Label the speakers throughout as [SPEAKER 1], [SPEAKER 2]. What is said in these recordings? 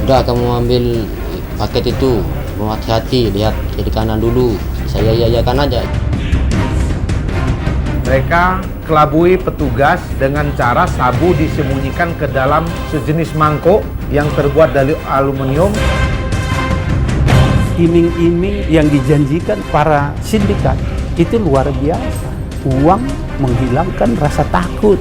[SPEAKER 1] Udah, kamu ambil paket itu, mau hati-hati, lihat kiri kanan dulu. Saya iya-iyakan aja.
[SPEAKER 2] Mereka kelabui petugas dengan cara sabu disembunyikan ke dalam sejenis mangkok yang terbuat dari aluminium.
[SPEAKER 3] Iming-iming yang dijanjikan para sindikat itu luar biasa. Uang menghilangkan rasa takut.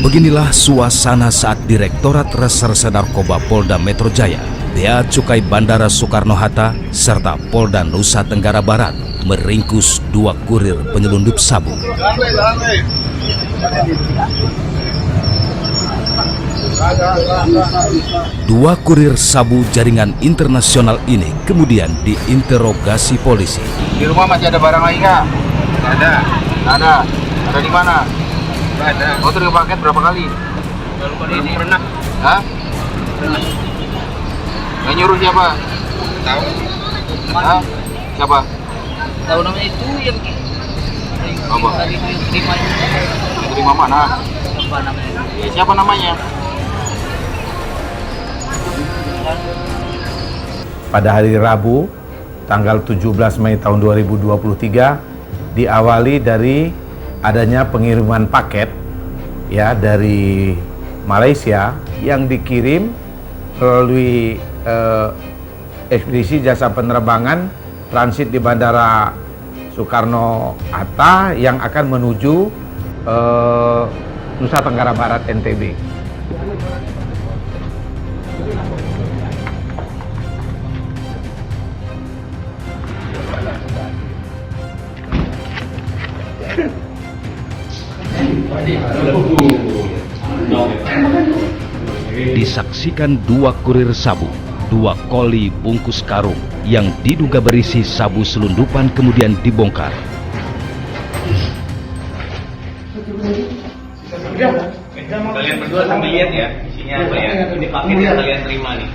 [SPEAKER 4] Beginilah suasana saat Direktorat Reserse Narkoba Polda Metro Jaya, Bea Cukai Bandara Soekarno-Hatta, serta Polda Nusa Tenggara Barat meringkus 2 kurir penyelundup sabu. Dua kurir sabu jaringan internasional ini kemudian diinterogasi polisi.
[SPEAKER 2] Di rumah masih ada barang lagi nggak? Ada. Ada. Ada di mana? Ada. Kau terima paket berapa kali? Ini pernah. Hah? Pernah. Yang nyuruh siapa? Tahu. Hah? Siapa?
[SPEAKER 5] Tahu namanya itu yang
[SPEAKER 2] apa? Yang terima mana?
[SPEAKER 5] Apa namanya?
[SPEAKER 2] Siapa namanya? Pada hari Rabu, tanggal 17 Mei tahun 2023, diawali dari adanya pengiriman paket ya dari Malaysia yang dikirim melalui ekspedisi jasa penerbangan transit di Bandara Soekarno-Hatta yang akan menuju Nusa Tenggara Barat NTB.
[SPEAKER 4] Disaksikan 2 kurir sabu, 2 koli bungkus karung yang diduga berisi sabu selundupan kemudian dibongkar.
[SPEAKER 6] Kalian berdua sambil lihat ya isinya apa ya. Ini paket yang kalian terima nih.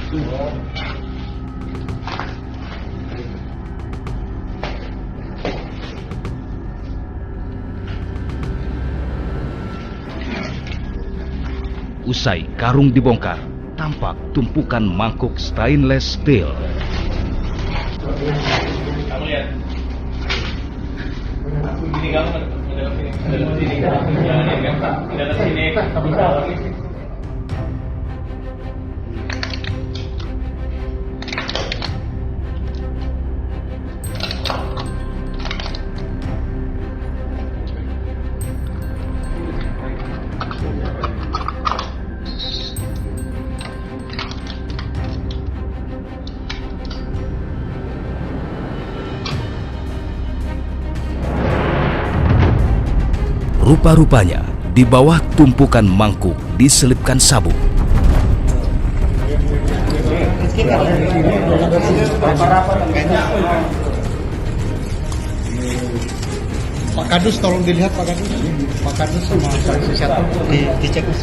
[SPEAKER 4] Usai karung dibongkar, tampak tumpukan mangkuk stainless steel.
[SPEAKER 6] Kamu lihat. Ini kamu dalam sini. Dalam sini.
[SPEAKER 4] Rupa-rupanya, di bawah tumpukan mangkuk diselipkan sabu.
[SPEAKER 7] Pak Kadus, tolong dilihat Pak Kadus. Pak Kadus sama saksi satu dicek mas.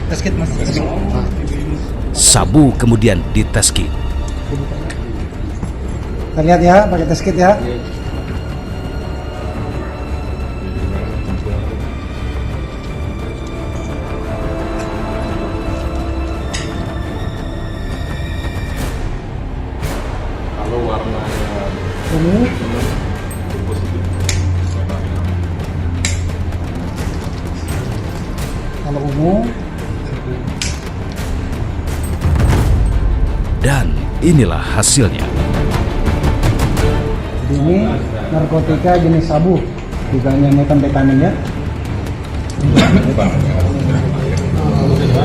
[SPEAKER 7] Tes kit mas.
[SPEAKER 4] Sabu kemudian dites kit.
[SPEAKER 7] Kita lihat ya, pakai tes kit ya.
[SPEAKER 2] Kalau warnanya
[SPEAKER 7] Ungu. Kalau ungu.
[SPEAKER 4] Dan inilah hasilnya.
[SPEAKER 7] Ini narkotika jenis sabu, bukannya metamfetamin ya.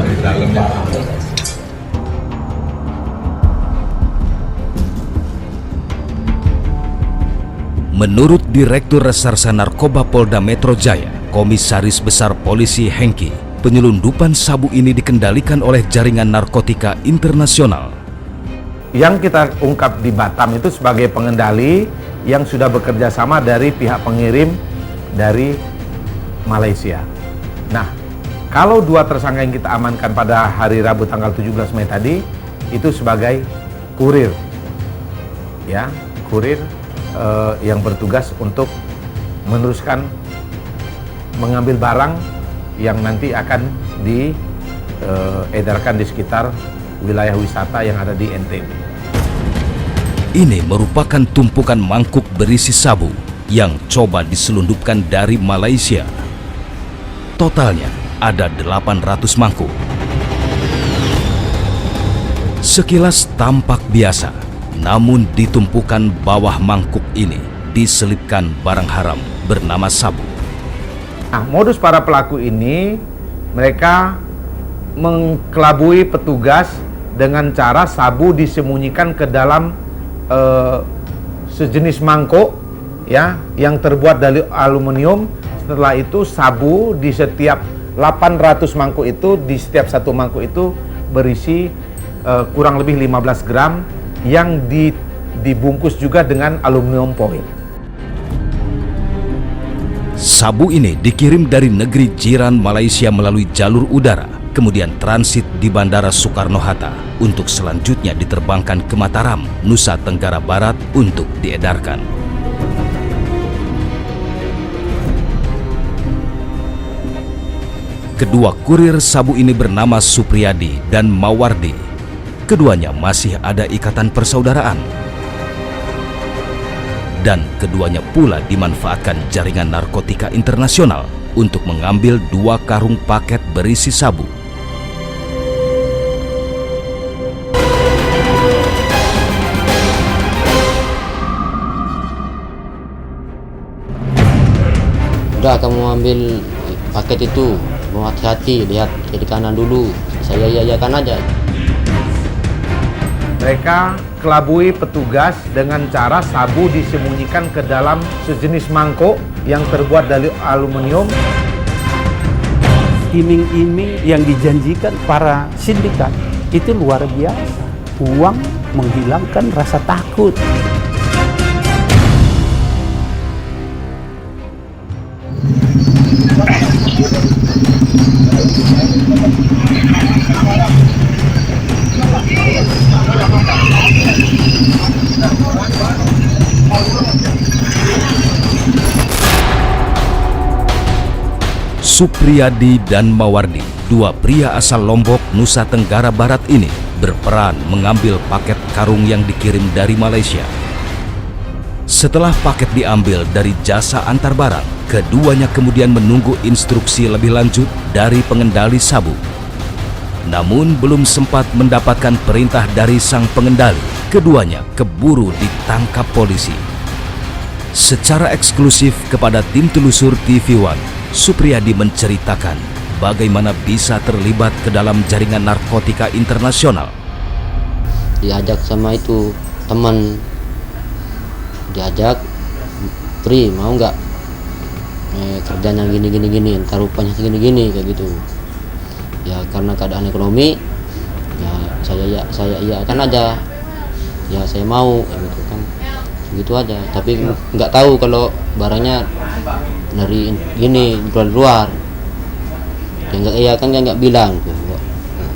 [SPEAKER 2] di dalamnya.
[SPEAKER 4] Menurut Direktur Reserse Narkoba Polda Metro Jaya, Komisaris Besar Polisi Hengki, penyelundupan sabu ini dikendalikan oleh jaringan narkotika internasional.
[SPEAKER 8] Yang kita ungkap di Batam itu sebagai pengendali yang sudah bekerja sama dari pihak pengirim dari Malaysia. Nah, kalau 2 tersangka yang kita amankan pada hari Rabu tanggal 17 Mei tadi itu sebagai kurir, ya, kurir yang bertugas untuk meneruskan mengambil barang yang nanti akan diedarkan di sekitar wilayah wisata yang ada di NTB.
[SPEAKER 4] Ini merupakan tumpukan mangkuk berisi sabu yang coba diselundupkan dari Malaysia. Totalnya ada 800 mangkuk. Sekilas tampak biasa, namun di tumpukan bawah mangkuk ini diselipkan barang haram bernama sabu.
[SPEAKER 8] Nah, modus para pelaku ini, mereka mengkelabui petugas dengan cara sabu disembunyikan ke dalam sejenis mangkuk, ya, yang terbuat dari aluminium. Setelah itu sabu di setiap 800 mangkuk itu, di setiap satu mangkuk itu berisi kurang lebih 15 gram yang dibungkus juga dengan aluminium foil.
[SPEAKER 4] Sabu ini dikirim dari negeri jiran Malaysia melalui jalur udara, kemudian transit di Bandara Soekarno-Hatta untuk selanjutnya diterbangkan ke Mataram, Nusa Tenggara Barat untuk diedarkan. Kedua kurir sabu ini bernama Supriyadi dan Mawardi. Keduanya masih ada ikatan persaudaraan. Dan keduanya pula dimanfaatkan jaringan narkotika internasional untuk mengambil 2 karung paket berisi sabu.
[SPEAKER 1] Udah, kamu ambil paket itu, mau hati-hati, lihat kiri kanan dulu. Saya iya-iyakan aja.
[SPEAKER 8] Mereka kelabui petugas dengan cara sabu disembunyikan ke dalam sejenis mangkuk yang terbuat dari aluminium.
[SPEAKER 3] Iming-iming yang dijanjikan para sindikat itu luar biasa. Uang menghilangkan rasa takut.
[SPEAKER 4] Supriyadi dan Mawardi, 2 pria asal Lombok, Nusa Tenggara Barat ini berperan mengambil paket karung yang dikirim dari Malaysia. Setelah paket diambil dari jasa antar barang, keduanya kemudian menunggu instruksi lebih lanjut dari pengendali sabu. Namun belum sempat mendapatkan perintah dari sang pengendali, keduanya keburu ditangkap polisi. Secara eksklusif kepada tim telusur TV One, Supriyadi menceritakan bagaimana bisa terlibat ke dalam jaringan narkotika internasional.
[SPEAKER 1] Diajak sama itu teman, diajak, Pri mau nggak kerjanya gini, ntar rupanya segini kayak gitu. Ya karena keadaan ekonomi, ya saya iya kan aja, ya saya mau gitu kan, gitu aja. Tapi nggak tahu kalau barangnya dari gini luar. Ya nggak, iya kan nggak bilang tuh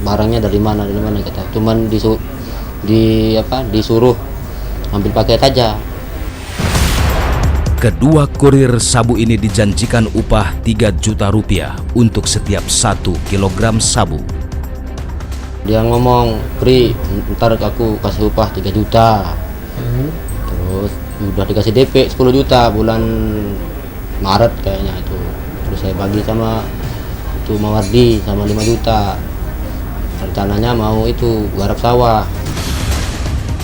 [SPEAKER 1] barangnya dari mana kata. Cuman disuruh ambil paket aja.
[SPEAKER 4] Kedua kurir sabu ini dijanjikan upah 3 juta rupiah untuk setiap 1 kilogram sabu.
[SPEAKER 1] Dia ngomong, Pri, ntar aku kasih upah 3 juta. Terus udah dikasih DP 10 juta bulan Maret kayaknya itu. Terus saya bagi sama itu Mawardi sama 5 juta. Rencananya mau itu garap sawah.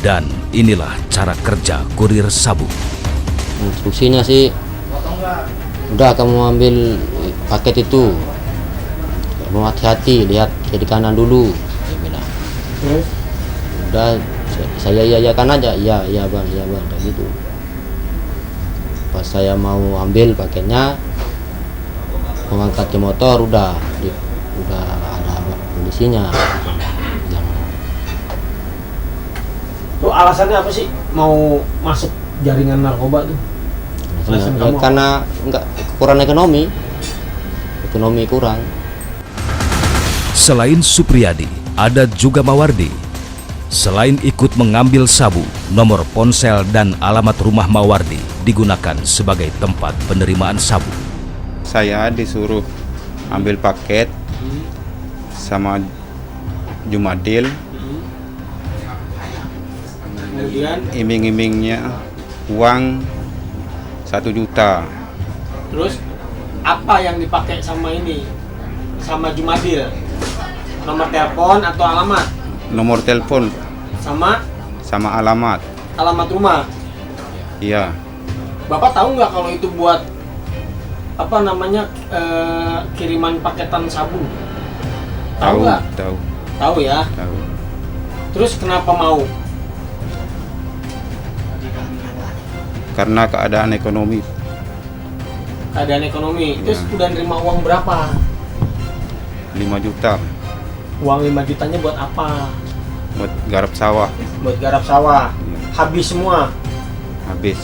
[SPEAKER 4] Dan inilah cara kerja kurir sabu.
[SPEAKER 1] Instruksinya sih, udah kamu ambil paket itu, mau hati-hati, lihat kiri kanan dulu. Dia bilang. Udah, saya iya-iyakan aja, iya bang, kayak gitu. Pas saya mau ambil paketnya, mengangkat ke motor, udah ada polisinya.
[SPEAKER 9] Tuh alasannya apa sih mau masuk jaringan narkoba tuh? Alasan kamu apa?
[SPEAKER 1] Karena enggak kurang ekonomi kurang.
[SPEAKER 4] Selain Supriyadi, ada juga Mawardi. Selain ikut mengambil sabu, nomor ponsel dan alamat rumah Mawardi digunakan sebagai tempat penerimaan sabu.
[SPEAKER 10] Saya disuruh ambil paket sama Jumadil,
[SPEAKER 9] Kemudian
[SPEAKER 10] iming-imingnya uang 1 juta.
[SPEAKER 9] terus apa yang dipakai sama ini? Sama Jumadil? Nomor telepon atau alamat?
[SPEAKER 10] Nomor telepon
[SPEAKER 9] Sama
[SPEAKER 10] sama alamat.
[SPEAKER 9] alamat rumah?
[SPEAKER 10] Iya,
[SPEAKER 9] Bapak tahu nggak kalau itu buat apa namanya kiriman paketan sabun? Tahu nggak?
[SPEAKER 10] tahu,
[SPEAKER 9] Tahu ya.
[SPEAKER 10] tahu.
[SPEAKER 9] Terus kenapa mau?
[SPEAKER 10] Karena keadaan ekonomi.
[SPEAKER 9] Keadaan ekonomi. Terus
[SPEAKER 10] Ya.
[SPEAKER 9] udah nerima uang berapa?
[SPEAKER 10] 5 juta
[SPEAKER 9] Uang 5 jutanya buat apa?
[SPEAKER 10] buat garap sawah.
[SPEAKER 9] Buat garap sawah.
[SPEAKER 10] Ya,
[SPEAKER 9] Habis semua.
[SPEAKER 10] habis.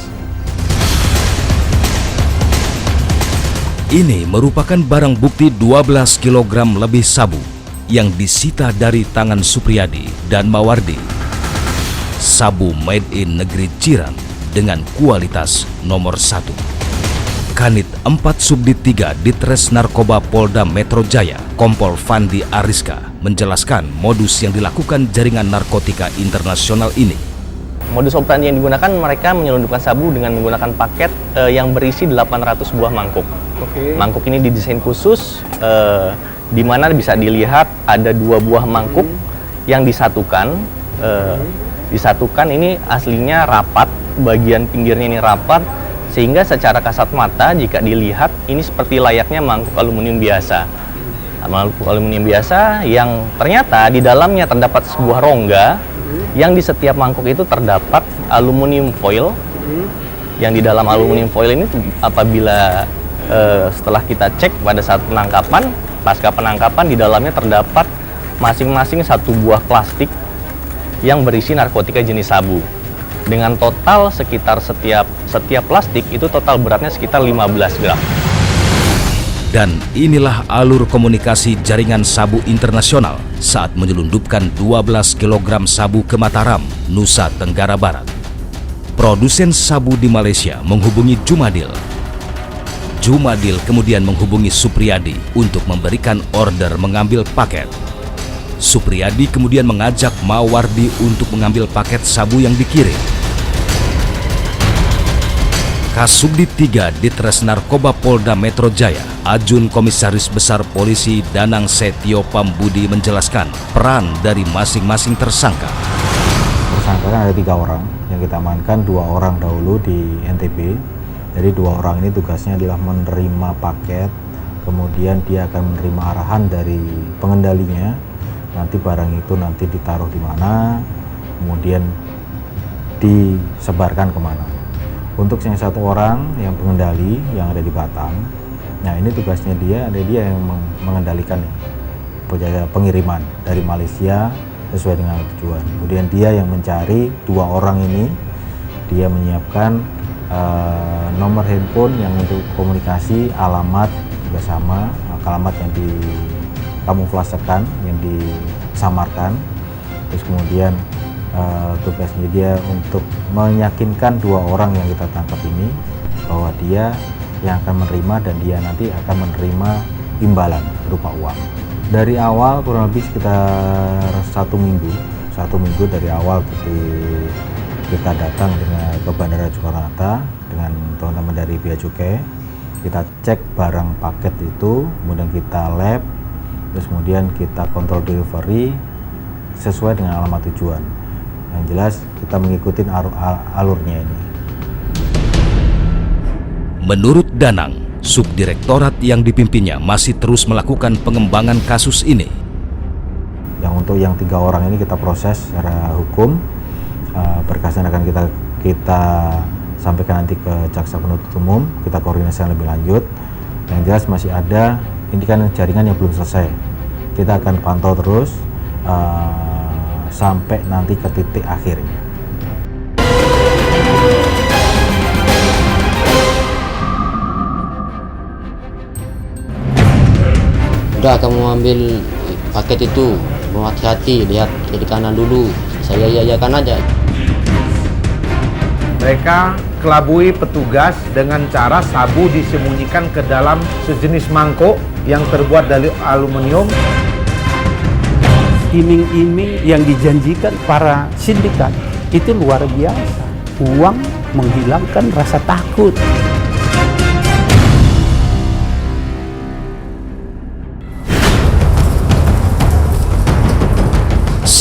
[SPEAKER 4] Ini merupakan barang bukti 12 kg lebih sabu yang disita dari tangan Supriyadi dan Mawardi. Sabu made in negeri jiran dengan kualitas nomor 1. Kanit 4 Subdit 3 Ditres Narkoba Polda Metro Jaya, Kompol Fandi Ariska, menjelaskan modus yang dilakukan jaringan narkotika internasional ini.
[SPEAKER 11] Modus operandi yang digunakan, mereka menyelundupkan sabu dengan menggunakan paket yang berisi 800 buah mangkuk. Mangkuk ini didesain khusus, di mana bisa dilihat ada 2 buah mangkuk yang disatukan. Disatukan ini aslinya rapat, bagian pinggirnya ini rapat, sehingga secara kasat mata jika dilihat ini seperti layaknya mangkuk aluminium biasa. Mangkuk aluminium biasa yang ternyata di dalamnya terdapat sebuah rongga, yang di setiap mangkuk itu terdapat aluminium foil. Yang di dalam aluminium foil ini apabila setelah kita cek pada saat penangkapan, pasca penangkapan, di dalamnya terdapat masing-masing 1 buah plastik yang berisi narkotika jenis sabu. Dengan total sekitar setiap plastik itu total beratnya sekitar 15 gram.
[SPEAKER 4] Dan inilah alur komunikasi jaringan sabu internasional saat menyelundupkan 12 kg sabu ke Mataram, Nusa Tenggara Barat. Produsen sabu di Malaysia menghubungi Jumadil. Jumadil kemudian menghubungi Supriyadi untuk memberikan order mengambil paket. Supriyadi kemudian mengajak Mawardi untuk mengambil paket sabu yang dikirim. Kasubdit 3 Ditres Narkoba Polda Metro Jaya, Ajun Komisaris Besar Polisi Danang Setio Pambudi menjelaskan peran dari masing-masing tersangka.
[SPEAKER 12] Tersangka kan ada 3 orang yang kita amankan, 2 orang dahulu di NTB. Jadi 2 orang ini tugasnya adalah menerima paket, kemudian dia akan menerima arahan dari pengendalinya. Nanti barang itu nanti ditaruh di mana, kemudian disebarkan kemana. Untuk yang 1 orang yang pengendali yang ada di Batam, nah ini tugasnya dia yang mengendalikan pengiriman dari Malaysia sesuai dengan tujuan. Kemudian dia yang mencari 2 orang ini, dia menyiapkan nomor handphone yang untuk komunikasi, alamat juga sama, alamat yang dikamuflasekan, yang disamarkan. Terus kemudian tugasnya dia untuk meyakinkan 2 orang yang kita tangkap ini bahwa dia yang akan menerima dan dia nanti akan menerima imbalan berupa uang. Dari awal kurang lebih sekitar 1 minggu dari awal kita datang ke Bandara Soekarno-Hatta dengan teman-teman dari Bea Cukai. Kita cek barang paket itu, kemudian kita lab, terus kemudian kita kontrol delivery sesuai dengan alamat tujuan. Yang jelas kita mengikuti alurnya ini.
[SPEAKER 4] Menurut Danang, Subdirektorat yang dipimpinnya masih terus melakukan pengembangan kasus ini.
[SPEAKER 12] Yang untuk yang 3 orang ini kita proses secara hukum, berkasnya akan kita sampaikan nanti ke Jaksa Penuntut Umum, kita koordinasi lebih lanjut. Yang jelas masih ada, ini kan jaringan yang belum selesai. Kita akan pantau terus sampai nanti ke titik akhirnya.
[SPEAKER 1] Udah kamu ambil paket itu, mau hati-hati, lihat kiri kanan dulu. Saya iyakan aja.
[SPEAKER 8] Mereka kelabui petugas dengan cara sabu disembunyikan ke dalam sejenis mangkok yang terbuat dari aluminium.
[SPEAKER 3] Iming-iming yang dijanjikan para sindikat itu luar biasa. Uang menghilangkan rasa takut.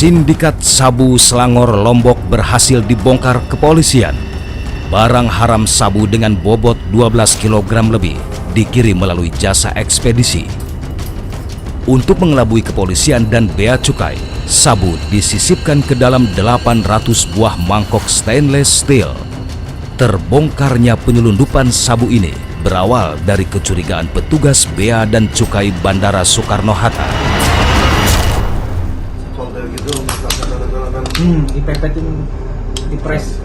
[SPEAKER 4] Sindikat sabu Selangor Lombok berhasil dibongkar kepolisian. Barang haram sabu dengan bobot 12 kg lebih dikirim melalui jasa ekspedisi. Untuk mengelabui kepolisian dan bea cukai, sabu disisipkan ke dalam 800 buah mangkok stainless steel. Terbongkarnya penyelundupan sabu ini berawal dari kecurigaan petugas bea dan cukai Bandara Soekarno-Hatta.
[SPEAKER 9] Dipepetin, dipres.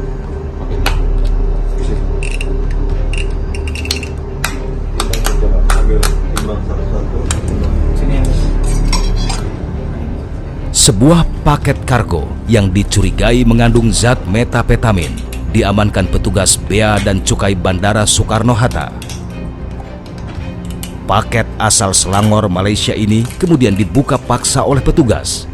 [SPEAKER 4] Sebuah paket kargo yang dicurigai mengandung zat metapetamin diamankan petugas bea dan cukai Bandara Soekarno-Hatta. Paket asal Selangor, Malaysia ini kemudian dibuka paksa oleh petugas.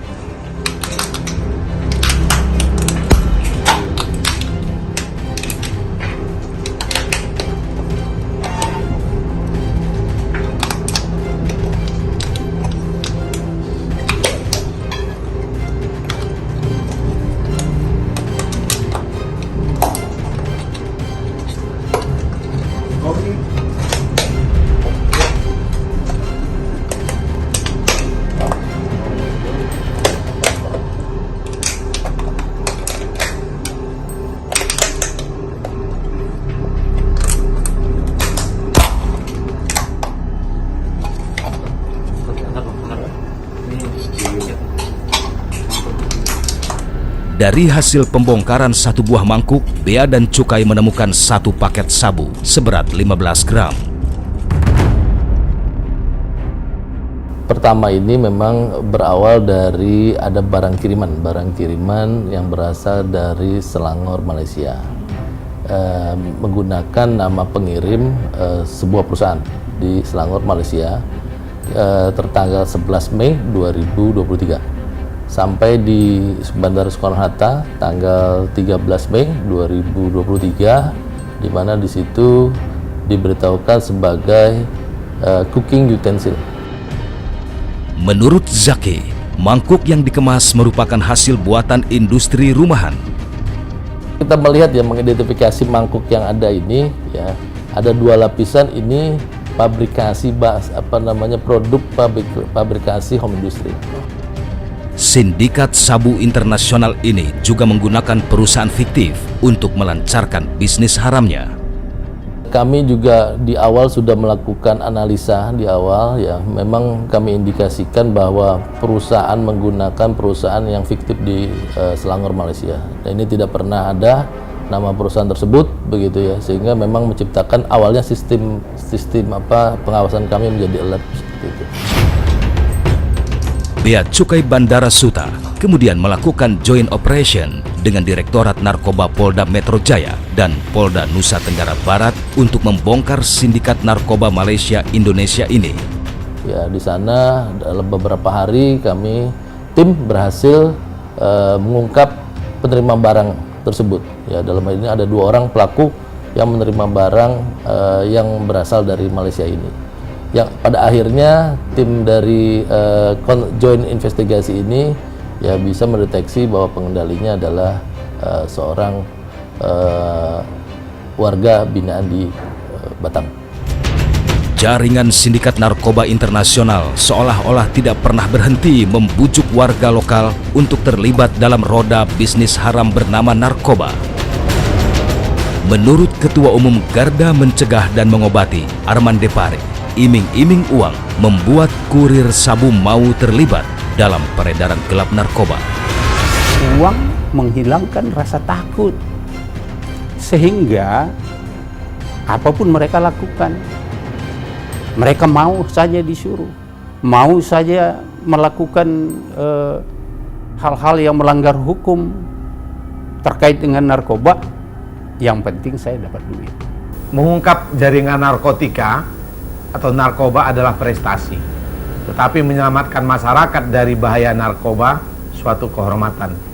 [SPEAKER 4] Dari hasil pembongkaran satu buah mangkuk, bea dan cukai menemukan satu paket sabu seberat 15 gram.
[SPEAKER 13] Pertama ini memang berawal dari ada barang kiriman yang berasal dari Selangor, Malaysia, menggunakan nama pengirim sebuah perusahaan di Selangor, Malaysia, tertanggal 11 Mei 2023. Sampai di Bandara Soekarno-Hatta tanggal 13 Mei 2023, di mana di situ diberitahukan sebagai cooking utensil.
[SPEAKER 4] Menurut Zaki, mangkuk yang dikemas merupakan hasil buatan industri rumahan.
[SPEAKER 13] Kita melihat ya, mengidentifikasi mangkuk yang ada ini ya, ada dua lapisan. Ini pabrikasi produk pabrikasi home industry.
[SPEAKER 4] Sindikat sabu internasional ini juga menggunakan perusahaan fiktif untuk melancarkan bisnis haramnya.
[SPEAKER 13] Kami juga di awal sudah melakukan analisa di awal ya, memang kami indikasikan bahwa perusahaan menggunakan perusahaan yang fiktif di Selangor, Malaysia. Dan ini tidak pernah ada nama perusahaan tersebut begitu ya, sehingga memang menciptakan awalnya sistem pengawasan kami menjadi alert seperti itu.
[SPEAKER 4] Bea Cukai Bandara Suta kemudian melakukan joint operation dengan Direktorat Narkoba Polda Metro Jaya dan Polda Nusa Tenggara Barat untuk membongkar sindikat narkoba Malaysia Indonesia ini.
[SPEAKER 13] Ya, di sana dalam beberapa hari tim berhasil mengungkap penerima barang tersebut. Ya, dalam hal ini ada 2 orang pelaku yang menerima barang yang berasal dari Malaysia ini. Yang pada akhirnya tim dari joint investigasi ini ya bisa mendeteksi bahwa pengendalinya adalah seorang warga binaan di Batam.
[SPEAKER 4] Jaringan sindikat narkoba internasional seolah-olah tidak pernah berhenti membujuk warga lokal untuk terlibat dalam roda bisnis haram bernama narkoba. Menurut Ketua Umum Garda Mencegah dan Mengobati, Arman Depare, iming-iming uang membuat kurir sabu mau terlibat dalam peredaran gelap narkoba.
[SPEAKER 3] Uang menghilangkan rasa takut, sehingga apapun mereka lakukan, mereka mau saja disuruh. mau saja melakukan hal-hal yang melanggar hukum terkait dengan narkoba, yang penting saya dapat duit.
[SPEAKER 8] Mengungkap jaringan narkotika atau narkoba adalah prestasi, tetapi menyelamatkan masyarakat dari bahaya narkoba suatu kehormatan.